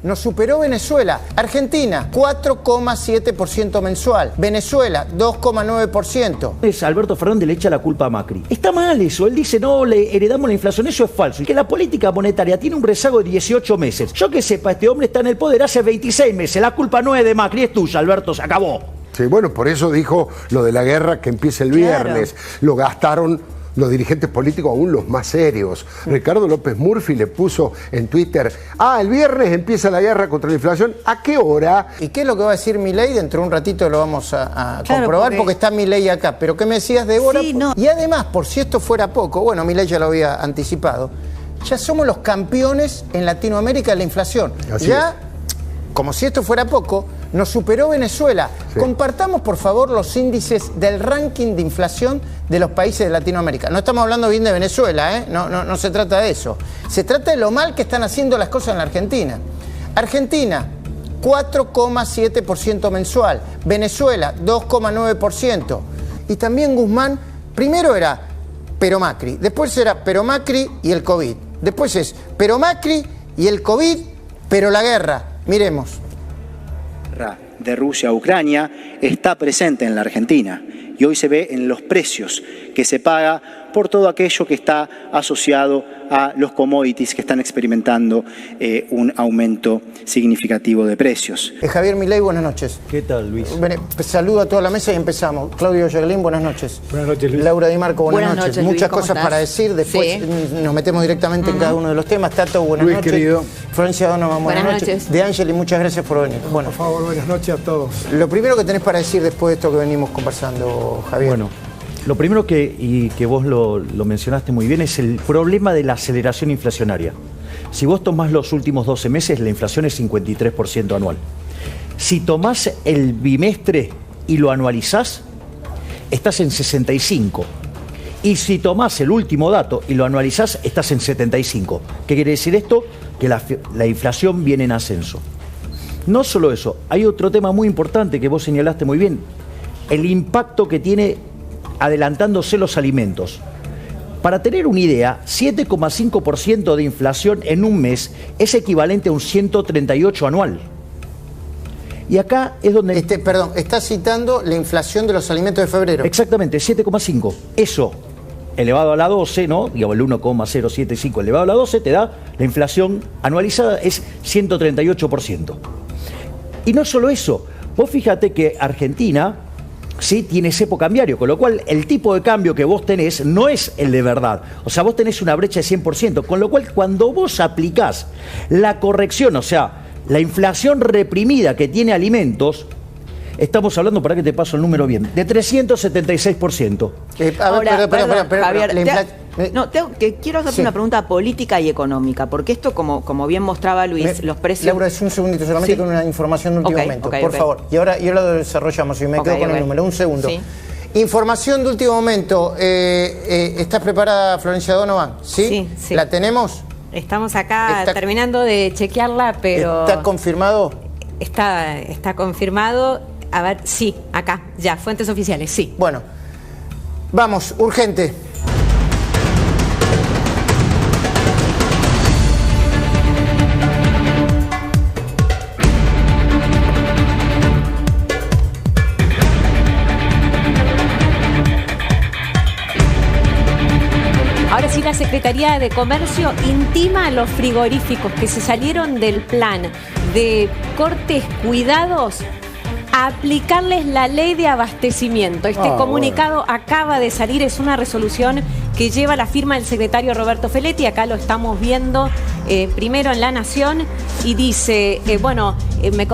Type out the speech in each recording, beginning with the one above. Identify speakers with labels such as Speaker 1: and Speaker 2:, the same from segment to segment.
Speaker 1: nos superó Venezuela. Argentina, 4,7% mensual. Venezuela, 2,9%.
Speaker 2: Alberto Fernández le echa la culpa a Macri. Está mal eso. Él dice, no, le heredamos la inflación. Eso es falso. Y que la política monetaria tiene un rezago de 18 meses. Yo que sepa, este hombre está en el poder hace 26 meses. La culpa no es de Macri, es tuya, Alberto. Se acabó.
Speaker 3: Sí, bueno, por eso dijo lo de la guerra que empieza el viernes. Claro. Lo gastaron los dirigentes políticos, aún los más serios. Ricardo López Murphy le puso en Twitter, el viernes empieza la guerra contra la inflación, ¿a qué hora?
Speaker 1: ¿Y qué es lo que va a decir Milei? Dentro de un ratito lo vamos a comprobar porque está Milei acá. Pero ¿qué me decías, Débora? Sí, no. Y además, por si esto fuera poco, bueno, Milei ya lo había anticipado, ya somos los campeones en Latinoamérica de la inflación. Así ya, como si esto fuera poco, nos superó Venezuela. Sí. Compartamos, por favor, los índices del ranking de inflación de los países de Latinoamérica. No estamos hablando bien de Venezuela, ¿eh? No se trata de eso. Se trata de lo mal que están haciendo las cosas en la Argentina. Argentina, 4,7% mensual. Venezuela, 2,9%. Y también Guzmán, primero era pero Macri, después era pero Macri y el COVID. Después es pero Macri y el COVID, pero la guerra. Miremos.
Speaker 4: De Rusia a Ucrania está presente en la Argentina y hoy se ve en los precios que se paga por todo aquello que está asociado a los commodities que están experimentando un aumento significativo de precios.
Speaker 1: Javier Milei, buenas noches.
Speaker 2: ¿Qué tal, Luis?
Speaker 1: Saludo a toda la mesa y empezamos. Claudio Yaglín, buenas noches.
Speaker 5: Buenas noches, Luis.
Speaker 1: Laura Di Marco, buenas noches.
Speaker 6: Luis,
Speaker 1: muchas cosas para decir, después nos metemos directamente en cada uno de los temas. Tato, buenas noches.
Speaker 5: Querido.
Speaker 1: Florencia Donovan, buenas noches. De Angeli, muchas gracias por venir. Bueno,
Speaker 5: por favor, buenas noches a todos.
Speaker 1: Lo primero que tenés para decir después de esto que venimos conversando, Javier.
Speaker 2: Bueno, lo primero que vos lo mencionaste muy bien es el problema de la aceleración inflacionaria. Si vos tomás los últimos 12 meses, la inflación es 53% anual. Si tomás el bimestre y lo anualizás, estás en 65%. Y si tomás el último dato y lo anualizás, estás en 75%. ¿Qué quiere decir esto? Que la inflación viene en ascenso. No solo eso, hay otro tema muy importante que vos señalaste muy bien. El impacto que tiene adelantándose los alimentos. Para tener una idea, 7,5% de inflación en un mes es equivalente a un 138 anual. Y acá es donde...
Speaker 1: Perdón, está citando la inflación de los alimentos de febrero.
Speaker 2: Exactamente, 7,5. Eso, elevado a la 12, ¿no? Digamos, el 1,075 elevado a la 12 te da la inflación anualizada es 138%. Y no solo eso, vos fíjate que Argentina... sí, tiene cepo cambiario, con lo cual el tipo de cambio que vos tenés no es el de verdad. O sea, vos tenés una brecha de 100%, con lo cual cuando vos aplicás la corrección, o sea, la inflación reprimida que tiene alimentos, estamos hablando, para que te paso el número bien, de 376%.
Speaker 6: Quiero hacerte una pregunta política y económica, porque esto, como bien mostraba Luis, los precios...
Speaker 1: Laura, es un segundito, solamente con una información de último momento, por favor. Y ahora lo desarrollamos y me quedo con el número. Un segundo. Sí. Información de último momento. ¿Estás preparada, Florencia Donovan? ¿Sí?
Speaker 7: Sí.
Speaker 1: ¿La tenemos?
Speaker 7: Estamos acá terminando de chequearla, pero...
Speaker 1: ¿Está confirmado?
Speaker 7: Está confirmado. A ver, sí, acá, ya, fuentes oficiales, sí.
Speaker 1: Bueno, vamos, urgente.
Speaker 7: Ahora sí, la Secretaría de Comercio intima a los frigoríficos que se salieron del plan de cortes cuidados a aplicarles la ley de abastecimiento. Este comunicado acaba de salir, es una resolución que lleva la firma del secretario Roberto Feletti. Acá lo estamos viendo primero en La Nación y dice,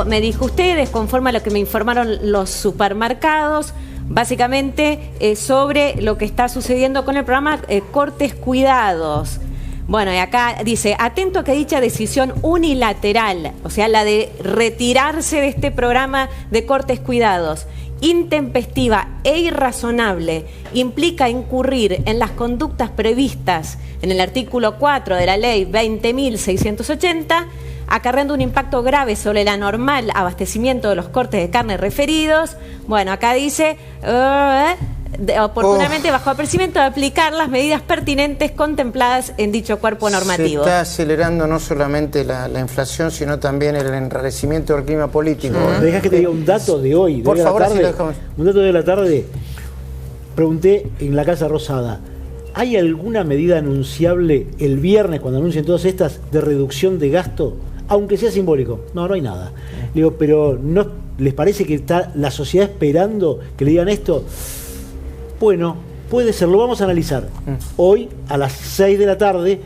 Speaker 7: me dijo ustedes, conforme a lo que me informaron los supermercados, básicamente sobre lo que está sucediendo con el programa Cortes Cuidados. Bueno, y acá dice, atento a que dicha decisión unilateral, o sea, la de retirarse de este programa de cortes cuidados, intempestiva e irrazonable, implica incurrir en las conductas previstas en el artículo 4 de la ley 20.680, acarreando un impacto grave sobre el anormal abastecimiento de los cortes de carne referidos. Bueno, acá dice... oportunamente bajo apercibimiento de aplicar las medidas pertinentes contempladas en dicho cuerpo normativo.
Speaker 1: Se está acelerando no solamente la inflación, sino también el enrarecimiento del clima político.
Speaker 5: ¿Me dejas que te diga un dato de hoy?
Speaker 1: Por favor, si lo dejamos.
Speaker 5: Un dato de la tarde. Pregunté en la Casa Rosada, ¿hay alguna medida anunciable el viernes, cuando anuncien todas estas, de reducción de gasto? Aunque sea simbólico. No, no hay nada. Le digo, pero ¿no les parece que está la sociedad esperando que le digan esto? Bueno, puede ser, lo vamos a analizar. Hoy, a las 6 de la tarde,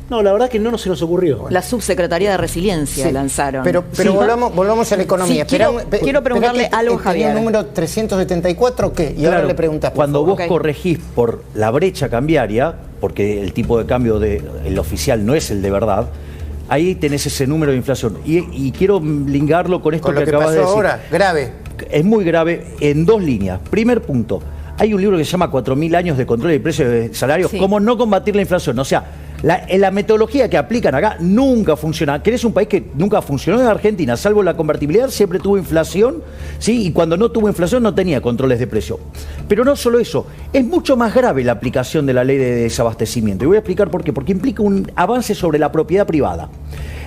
Speaker 5: no, la verdad que no se nos ocurrió.
Speaker 6: La Subsecretaría de Resiliencia lanzaron.
Speaker 1: Pero sí, volvamos a la economía.
Speaker 6: Sí, quiero preguntarle algo, Javier.
Speaker 1: ¿El número 374 qué? Y
Speaker 2: claro,
Speaker 1: ahora le preguntás.
Speaker 2: Cuando vos corregís por la brecha cambiaria, porque el tipo de cambio el oficial no es el de verdad, ahí tenés ese número de inflación. Y quiero ligarlo con esto que acabas de decir.
Speaker 1: Ahora, grave.
Speaker 2: Es muy grave en dos líneas. Primer punto, hay un libro que se llama 4.000 años de control de precios de salarios, cómo no combatir la inflación. O sea, la metodología que aplican acá nunca funciona. ¿Querés un país que nunca funcionó en Argentina? Salvo la convertibilidad, siempre tuvo inflación, ¿sí? Y cuando no tuvo inflación no tenía controles de precio. Pero no solo eso, es mucho más grave la aplicación de la ley de desabastecimiento. Y voy a explicar por qué. Porque implica un avance sobre la propiedad privada.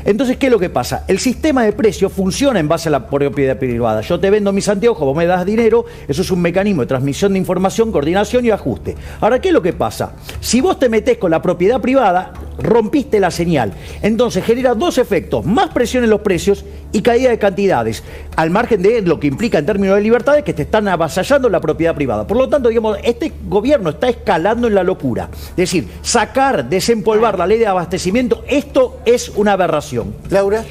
Speaker 2: Entonces, ¿qué es lo que pasa? El sistema de precios funciona en base a la propiedad privada. Yo te vendo mis anteojos, vos me das dinero, eso es un mecanismo de transmisión de información, coordinación y ajuste. Ahora, ¿qué es lo que pasa? Si vos te metés con la propiedad privada, rompiste la señal. Entonces genera dos efectos: más presión en los precios y caída de cantidades, al margen de lo que implica en términos de libertades que te están avasallando la propiedad privada. Por lo tanto, digamos, este gobierno está escalando en la locura. Es decir, sacar, desempolvar la ley de abastecimiento, esto es una aberración.
Speaker 1: Laura.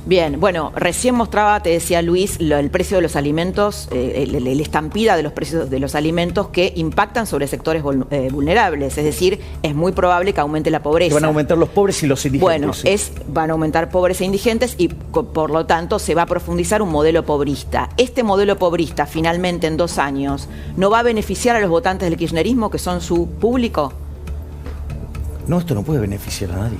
Speaker 6: Bien, bueno, recién mostraba, te decía Luis, el precio de los alimentos, la estampida de los precios de los alimentos que impactan sobre sectores vulnerables. Es decir, es muy probable que aumente la pobreza.
Speaker 2: Que van a aumentar los pobres y los indigentes.
Speaker 6: Bueno, van a aumentar pobres e indigentes y por lo tanto se va a profundizar un modelo pobrista. Este modelo pobrista, finalmente en 2 años, ¿no va a beneficiar a los votantes del kirchnerismo, que son su público?
Speaker 2: No, esto no puede beneficiar a nadie.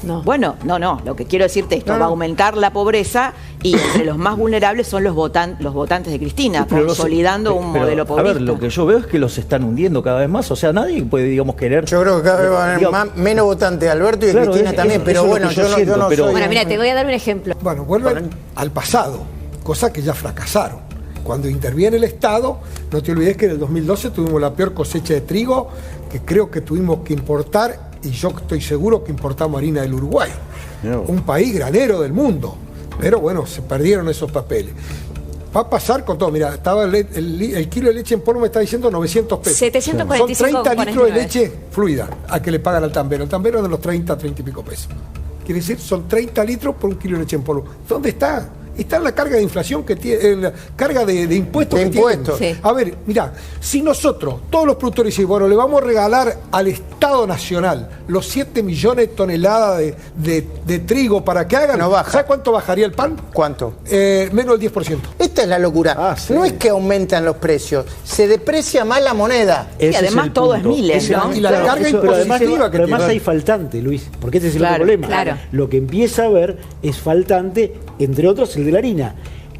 Speaker 6: No. Bueno, no, lo que quiero decirte es esto, va a aumentar la pobreza y entre los más vulnerables son los votantes de Cristina, consolidando un modelo pobrista.
Speaker 2: A ver, lo que yo veo es que los están hundiendo cada vez más, o sea, nadie puede, digamos, querer...
Speaker 1: Yo creo que cada vez van a haber menos votantes de Alberto y de Cristina también, pero bueno, yo no soy...
Speaker 7: Bueno, mira, te voy a dar un ejemplo.
Speaker 8: Bueno, vuelven al pasado, cosa que ya fracasaron. Cuando interviene el Estado, no te olvides que en el 2012 tuvimos la peor cosecha de trigo, que creo que tuvimos que importar, y yo estoy seguro que importamos harina del Uruguay, un país granero del mundo. Pero bueno, se perdieron esos papeles. Va a pasar con todo. Mira, estaba el kilo de leche en polvo me está diciendo 900 pesos.
Speaker 7: 745,
Speaker 8: son 30 litros de leche fluida a que le pagan al tambero. El tambero es de los 30 y pico pesos. Quiere decir, son 30 litros por un kilo de leche en polvo. ¿Dónde está? Está en la carga de inflación que tiene, la carga de impuestos que tienen.
Speaker 1: Sí.
Speaker 8: A ver, mira, si nosotros, todos los productores, dicen, bueno, le vamos a regalar al Estado Nacional los 7 millones de toneladas de trigo para que hagan,
Speaker 1: no baja.
Speaker 8: ¿Sabes cuánto bajaría el pan?
Speaker 1: ¿Cuánto?
Speaker 8: Menos del 10%.
Speaker 1: Esta es la locura.
Speaker 8: Sí.
Speaker 1: No es que aumentan los precios, se deprecia más la moneda.
Speaker 6: Y además todo es miles, ¿no?
Speaker 8: Y la carga impositiva que
Speaker 5: además hay faltante, Luis, porque ese es el otro problema.
Speaker 6: Claro.
Speaker 5: Lo que empieza a haber es faltante, entre otros, el de la harina.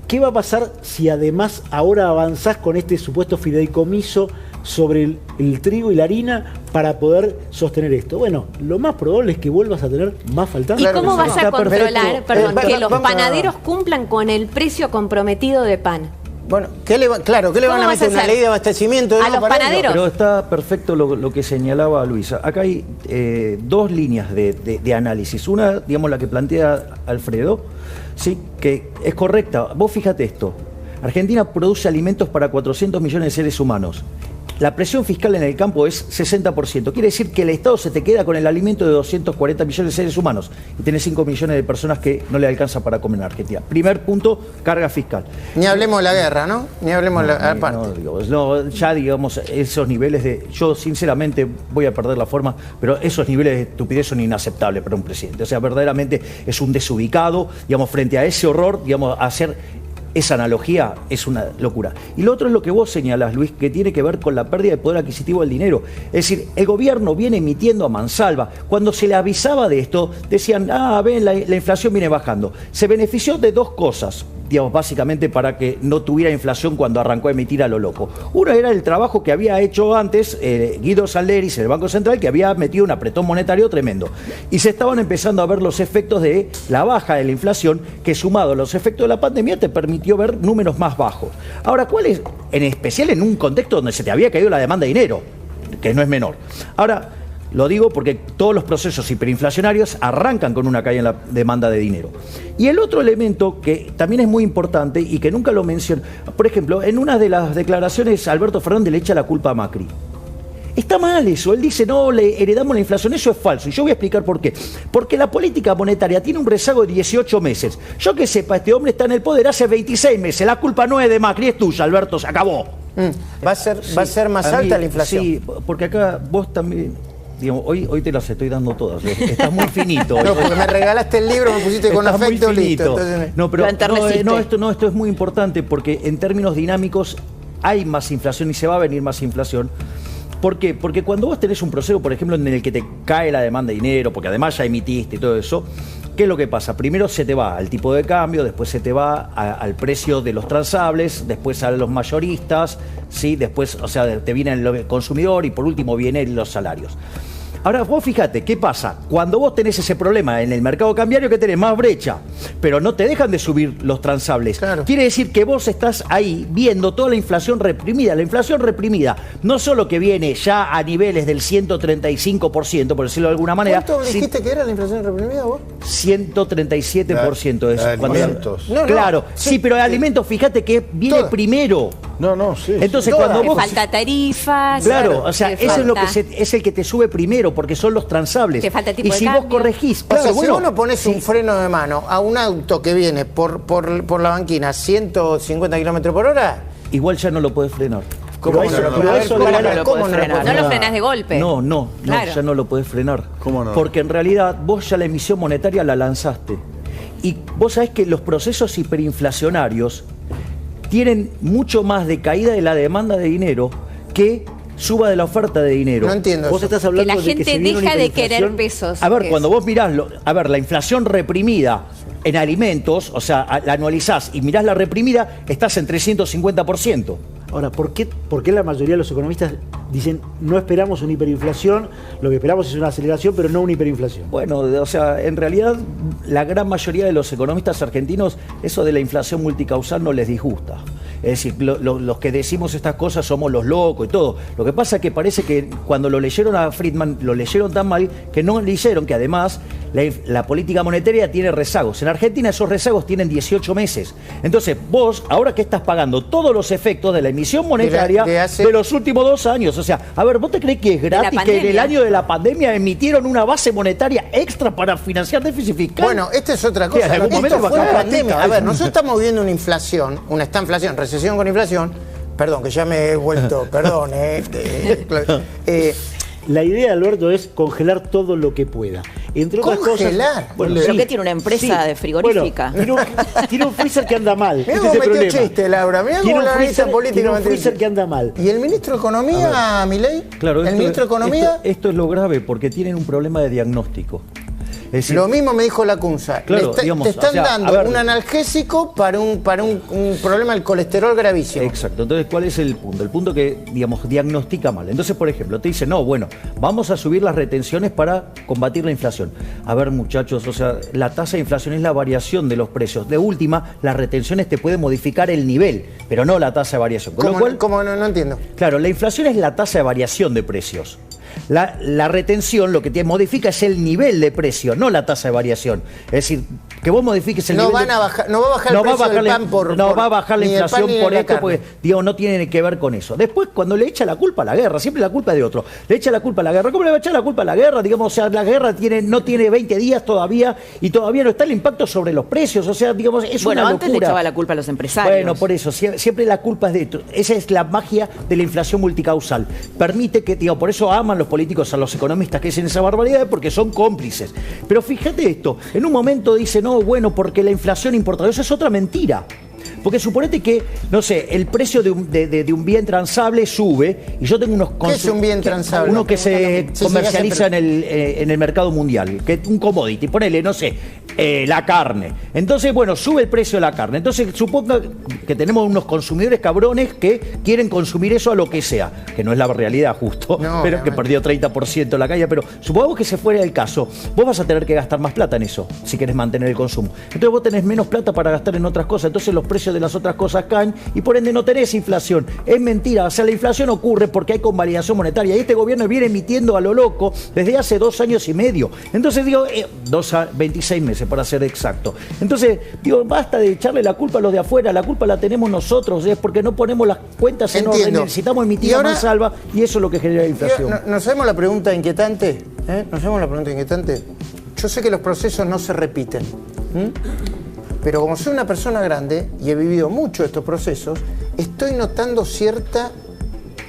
Speaker 5: ¿Qué va a pasar si además ahora avanzás con este supuesto fideicomiso sobre el trigo y la harina para poder sostener esto? Bueno, lo más probable es que vuelvas a tener más faltantes.
Speaker 7: ¿Y cómo vas a controlar, que los
Speaker 1: vamos
Speaker 7: panaderos cumplan con el precio comprometido de pan?
Speaker 1: Bueno, ¿qué le van a meter? ¿Una ley de abastecimiento?
Speaker 7: ¿A los panaderos?
Speaker 2: Pero está perfecto lo que señalaba Luisa. Acá hay dos líneas de análisis. Una, digamos, la que plantea Alfredo, sí, que es correcta. Vos fíjate esto. Argentina produce alimentos para 400 millones de seres humanos. La presión fiscal en el campo es 60%. Quiere decir que el Estado se te queda con el alimento de 240 millones de seres humanos y tenés 5 millones de personas que no le alcanza para comer en Argentina. Primer punto, carga fiscal.
Speaker 1: Ni hablemos de la guerra, ¿no? Ni hablemos de la parte.
Speaker 2: Ya digamos, esos niveles de... Yo sinceramente voy a perder la forma, pero esos niveles de estupidez son inaceptables para un presidente. O sea, verdaderamente es un desubicado, digamos, frente a ese horror, digamos, hacer... Esa analogía es una locura. Y lo otro es lo que vos señalás, Luis, que tiene que ver con la pérdida de poder adquisitivo del dinero. Es decir, el gobierno viene emitiendo a mansalva. Cuando se le avisaba de esto, decían, ven, la inflación viene bajando. Se benefició de dos cosas. digamos, básicamente para que no tuviera inflación cuando arrancó a emitir a lo loco. Uno era el trabajo que había hecho antes Guido Salderis en el Banco Central, que había metido un apretón monetario tremendo. Y se estaban empezando a ver los efectos de la baja de la inflación, que sumado a los efectos de la pandemia te permitió ver números más bajos. Ahora, ¿cuál es? En especial en un contexto donde se te había caído la demanda de dinero, que no es menor. Ahora, lo digo porque todos los procesos hiperinflacionarios arrancan con una caída en la demanda de dinero. Y el otro elemento que también es muy importante y que nunca lo menciona, por ejemplo, en una de las declaraciones Alberto Fernández le echa la culpa a Macri. Está mal eso, él dice, no, le heredamos la inflación, eso es falso. Y yo voy a explicar por qué. Porque la política monetaria tiene un rezago de 18 meses. Yo que sepa, este hombre está en el poder hace 26 meses. La culpa no es de Macri, es tuya, Alberto, se acabó.
Speaker 1: Va a ser más alta la inflación.
Speaker 2: Sí, porque acá vos también... Digamos, hoy te las estoy dando todas. Estás muy finito.
Speaker 1: No, porque me regalaste el libro, me pusiste con afecto, listo.
Speaker 2: No, pero esto es muy importante porque en términos dinámicos hay más inflación y se va a venir más inflación. ¿Por qué? Porque cuando vos tenés un proceso, por ejemplo, en el que te cae la demanda de dinero, porque además ya emitiste y todo eso, ¿qué es lo que pasa? Primero se te va al tipo de cambio, después se te va al precio de los transables, después a los mayoristas, ¿sí? Después, o sea, te viene el consumidor y por último vienen los salarios. Ahora, vos fíjate, ¿qué pasa? Cuando vos tenés ese problema en el mercado cambiario, que tenés más brecha, pero no te dejan de subir los transables. Claro. Quiere decir que vos estás ahí viendo toda la inflación reprimida. La inflación reprimida, no solo que viene ya a niveles del 135%, por decirlo de alguna manera.
Speaker 1: ¿Cuánto dijiste que era la inflación reprimida vos?
Speaker 2: 137% eso.
Speaker 3: Alimentos.
Speaker 2: Claro, sí, pero alimentos, fíjate que viene primero.
Speaker 3: Sí.
Speaker 2: Entonces, cuando vos...
Speaker 7: Falta tarifas.
Speaker 2: Claro, o sea, eso es lo que es el que te sube primero, porque son los transables.
Speaker 7: Te falta tipo
Speaker 2: y
Speaker 7: de
Speaker 2: si
Speaker 7: cambio.
Speaker 2: vos corregís...
Speaker 1: Claro, si vos no pones un freno de mano a un auto que viene por la banquina 150 km por hora...
Speaker 2: Igual ya no lo podés frenar.
Speaker 1: ¿Cómo no lo
Speaker 7: frenás de golpe.
Speaker 2: No,
Speaker 7: Claro.
Speaker 2: ya no lo podés frenar.
Speaker 3: ¿Cómo no?
Speaker 2: Porque en realidad vos ya la emisión monetaria la lanzaste. Y vos sabés que los procesos hiperinflacionarios tienen mucho más de caída de la demanda de dinero que suba de la oferta de dinero.
Speaker 1: No entiendo.
Speaker 5: Vos estás hablando
Speaker 7: Que la gente
Speaker 5: de que si viene
Speaker 7: deja
Speaker 5: una
Speaker 7: de querer
Speaker 5: hiperinflación-
Speaker 7: pesos.
Speaker 2: A ver, cuando vos mirás, la inflación reprimida en alimentos, o sea, la anualizás y mirás la reprimida, estás en 350%.
Speaker 5: Ahora, ¿por qué la mayoría de los economistas dicen no esperamos una hiperinflación, lo que esperamos es una aceleración, pero no una hiperinflación?
Speaker 2: Bueno, o sea, en realidad la gran mayoría de los economistas argentinos, eso de la inflación multicausal no les disgusta. Es decir, los que decimos estas cosas somos los locos y todo. Lo que pasa es que parece que cuando lo leyeron a Friedman, lo leyeron tan mal que no leyeron que además la política monetaria tiene rezagos. En Argentina esos rezagos tienen 18 meses. Entonces, vos, ahora que estás pagando todos los efectos de la emisión monetaria de los últimos 2 años. O sea, a ver, ¿vos te crees que es gratis que en el año de la pandemia emitieron una base monetaria extra para financiar déficit fiscal?
Speaker 1: Bueno, esta es otra cosa.
Speaker 2: En algún momento
Speaker 1: Esto fue
Speaker 2: va a
Speaker 1: la
Speaker 2: caer.
Speaker 1: pandemia. A ver, nosotros estamos viendo una inflación, una estanflación, recesión con inflación. Perdón, que ya me he vuelto, perdón.
Speaker 5: La idea, Alberto, es congelar todo lo que pueda. Entre otras
Speaker 1: ¿Congelar?
Speaker 5: cosas.
Speaker 6: ¿Pero qué tiene una empresa de frigorífica?
Speaker 5: Bueno, tiene un freezer que anda mal.
Speaker 1: Mirá
Speaker 5: Ese
Speaker 1: cómo
Speaker 5: es el
Speaker 1: metió
Speaker 5: problema.
Speaker 1: chiste, Laura. Mirá
Speaker 5: Tiene
Speaker 1: cómo
Speaker 5: un
Speaker 1: la analista
Speaker 5: freezer-
Speaker 1: política
Speaker 5: tiene un
Speaker 1: metió
Speaker 5: freezer
Speaker 1: chiste.
Speaker 5: que anda mal.
Speaker 1: ¿Y el ministro de Economía, Milei?
Speaker 2: Claro,
Speaker 1: ¿El ministro de Economía?
Speaker 2: Esto es lo grave, porque tienen un problema de diagnóstico. Es decir,
Speaker 1: Lo mismo me dijo la CUNSA.
Speaker 2: Claro, digamos,
Speaker 1: te están
Speaker 2: o sea,
Speaker 1: dando
Speaker 2: a ver.
Speaker 1: un analgésico para un problema del colesterol gravísimo.
Speaker 2: Exacto. Entonces, ¿cuál es el punto? El punto que, digamos, diagnostica mal. Entonces, por ejemplo, te dice, no, bueno, vamos a subir las retenciones para combatir la inflación. A ver, muchachos, o sea, la tasa de inflación es la variación de los precios. De última, las retenciones te pueden modificar el nivel, pero no la tasa de variación. Con lo cual,
Speaker 1: ¿Cómo no entiendo?
Speaker 2: claro, la inflación es la tasa de variación de precios. La retención lo que te modifica es el nivel de precio, no la tasa de variación. Es decir, que vos modifiques el
Speaker 1: No
Speaker 2: nivel
Speaker 1: van a bajar, no va a bajar el precio del pan
Speaker 2: no va a bajar la
Speaker 1: ni del pan
Speaker 2: inflación
Speaker 1: ni de
Speaker 2: por
Speaker 1: la
Speaker 2: esto,
Speaker 1: carne.
Speaker 2: porque digo, no tiene que ver con eso. Después, cuando le echa la culpa a la guerra, siempre la culpa es de otro. Le echa la culpa a la guerra. ¿Cómo le va a echar la culpa a la guerra? Digamos, o sea, la guerra no tiene 20 días todavía y todavía no está el impacto sobre los precios. O sea, digamos, es
Speaker 6: Bueno,
Speaker 2: una
Speaker 6: antes le
Speaker 2: locura.
Speaker 6: echaba la culpa a los empresarios.
Speaker 2: Bueno, por eso, siempre la culpa es de esto. Esa es la magia de la inflación multicausal. Permite que, digo, por eso aman los políticos a los economistas que dicen esa barbaridad, porque son cómplices. Pero fíjate esto, en un momento dice, no, bueno, porque la inflación importa. Eso es otra mentira. Porque suponete que, no sé, el precio de un bien transable sube y yo tengo unos...
Speaker 1: ¿Qué es un bien transable?
Speaker 2: Uno que se comercializa en el mercado mundial, que es un commodity, ponele, no sé, la carne. Entonces, bueno, sube el precio de la carne. Entonces, suponga que tenemos unos consumidores cabrones que quieren consumir eso a lo que sea, que no es la realidad justo,
Speaker 1: No,
Speaker 2: pero que perdió 30% la calle, pero supongamos que se fuera el caso, vos vas a tener que gastar más plata en eso, si querés mantener el consumo. Entonces vos tenés menos plata para gastar en otras cosas, entonces los precios de las otras cosas caen y por ende no tenés inflación. Es mentira, o sea, la inflación ocurre porque hay convalidación monetaria y este gobierno viene emitiendo a lo loco desde hace 2 años y medio. Entonces digo, 26 meses para ser exacto. Entonces digo, basta de echarle la culpa a los de afuera, la culpa la tenemos nosotros, es porque no ponemos las cuentas en orden, necesitamos emitir a mansalva y eso es lo que genera la inflación.
Speaker 1: ¿Nos hacemos la pregunta inquietante? ¿Nos hacemos la pregunta inquietante? Yo sé que los procesos no se repiten, pero como soy una persona grande y he vivido mucho estos procesos, estoy notando cierta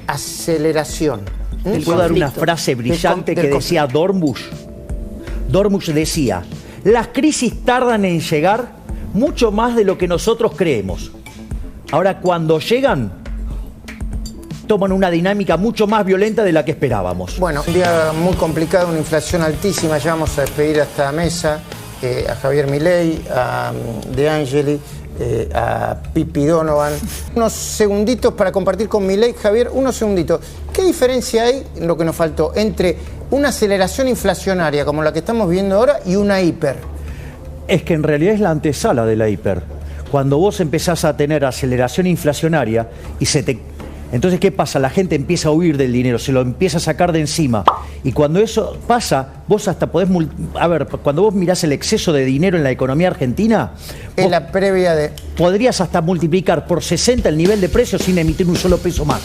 Speaker 1: aceleración.
Speaker 2: Te puedo dar una frase brillante que decía Dornbusch. Dornbusch decía, las crisis tardan en llegar mucho más de lo que nosotros creemos. Ahora, cuando llegan, toman una dinámica mucho más violenta de la que esperábamos.
Speaker 1: Bueno, un día muy complicado, una inflación altísima. Ya vamos a despedir a esta mesa a Javier Milei, a De Angeli, a Pippi Donovan. Unos segunditos para compartir con Milei. Javier, unos segunditos. ¿Qué diferencia hay, en lo que nos faltó, entre una aceleración inflacionaria como la que estamos viendo ahora y una hiper?
Speaker 2: Es que en realidad es la antesala de la hiper. Cuando vos empezás a tener aceleración inflacionaria y entonces, ¿qué pasa? La gente empieza a huir del dinero, se lo empieza a sacar de encima. Y cuando eso pasa, vos hasta podés... cuando vos mirás el exceso de dinero en la economía argentina...
Speaker 1: En la previa de...
Speaker 2: Podrías hasta multiplicar por 60 el nivel de precios sin emitir un solo peso más.